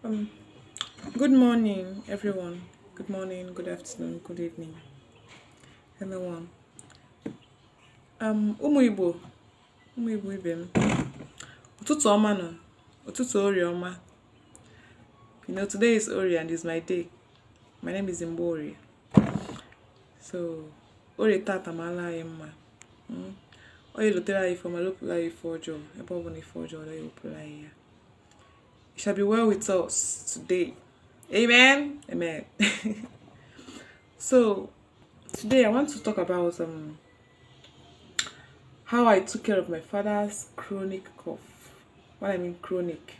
Um, Good morning, everyone. Good morning, good afternoon, good evening, everyone. Ụmụ Igbo ibe m, ụtụtụ ọma nọ, ụtụtụ Orie ọma. Today is Orie and is my day. My name is Mgborie. So, Orie tata mala anyị mma. Onye lotere anyị ifo ma lopụla anyị ife ọjọọ, ebe ọ bụ na ife ọjọọ ya lopụla anyị ya. It shall be well with us today. Amen. Amen. So today I want to talk about how I took care of my father's chronic cough. What I mean chronic,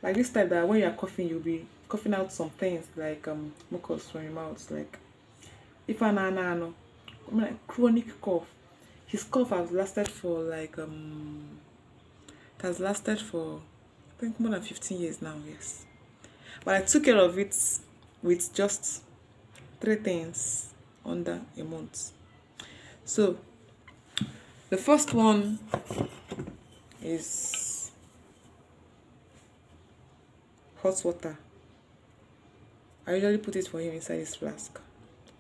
like this type that when you are coughing, you'll be coughing out some things like mucus from your mouth. Like if an no, like chronic cough. His cough has lasted for like it has lasted for I think more than 15 years now. Yes, but I took care of it with just three things under a month. So the first one is hot water. I usually put it for him inside his flask.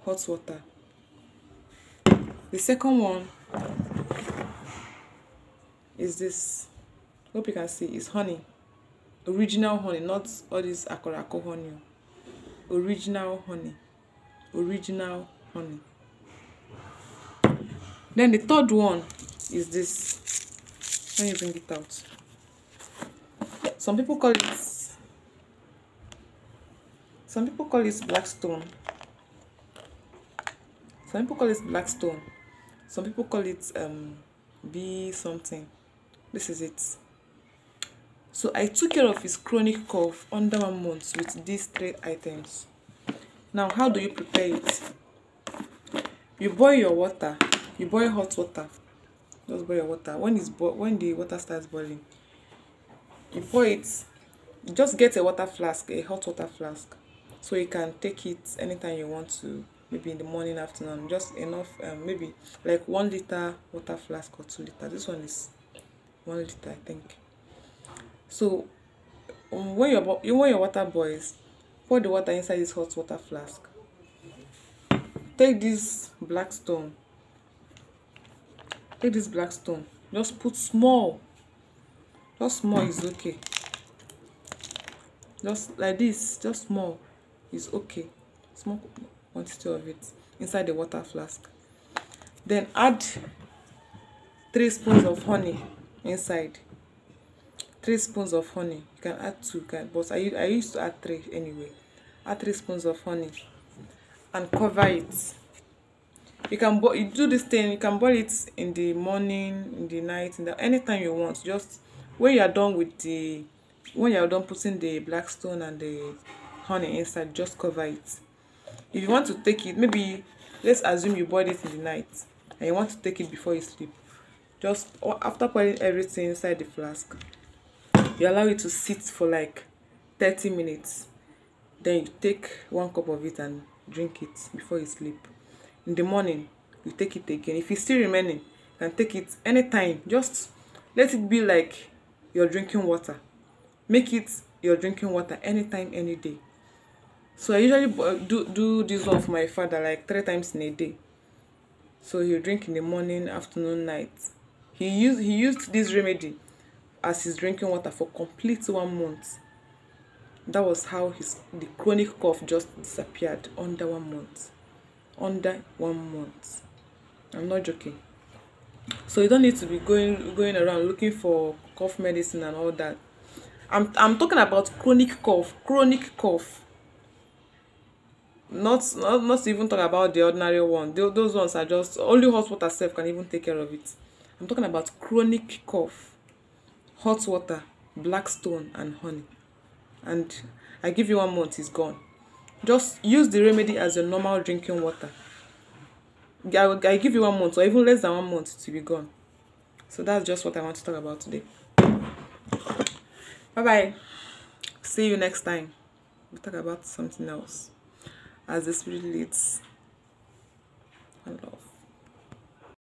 Hot water. The second one is this. Hope you can see. It's honey. Original honey, not all this akorako honey. Original honey. Original honey. Then the third one is this. Let me bring it out. Some people call it black stone. Some people call it black stone. Some people call it B something. This is it. So I took care of his chronic cough under 1 month with these three items. Now, how do you prepare it? You boil your water. You boil hot water. Just boil your water. When the water starts boiling, you pour it. You just get a water flask, a hot water flask, so you can take it anytime you want to. Maybe in the morning, afternoon. Just enough. Maybe like 1 liter water flask or 2 liters. This one is 1 liter, I think. So when your water boils, pour the water inside this hot water flask. Take this black stone. Just put small. Just small is okay. Just like this. Just small is okay. Small quantity of it inside the water flask. Then add 3 spoons of honey inside. 3 spoons of honey. You can add 2, but I used to add 3 anyway. Add 3 spoons of honey and cover it. You do this thing. You can boil it in the morning, in the night, anytime you want. Just when you are done putting the black stone and the honey inside, just cover it. If you want to take it, maybe let's assume you boiled it in the night and you want to take it before you sleep. Just after pouring everything inside the flask, you allow it to sit for like 30 minutes. Then you take 1 cup of it and drink it before you sleep. In the morning, you take it again. If it's still remaining, you can take it anytime. Just let it be like you're drinking water. Make it your drinking water anytime, any day. So I usually do this one for my father like 3 times in a day. So he'll drink in the morning, afternoon, night. He used this remedy as his drinking water for complete 1 month. That was how the chronic cough just disappeared under 1 month. Under 1 month. I'm not joking. So you don't need to be going around looking for cough medicine and all that. I'm talking about chronic cough. Chronic cough. Not even talk about the ordinary one. Those ones are just only hot water self can even take care of it. I'm talking about chronic cough. Hot water, black stone, and honey. And I give you 1 month, it's gone. Just use the remedy as your normal drinking water. I give you 1 month, or even less than 1 month to be gone. So that's just what I want to talk about today. Bye bye. See you next time. We'll talk about something else as the spirit leads. I love.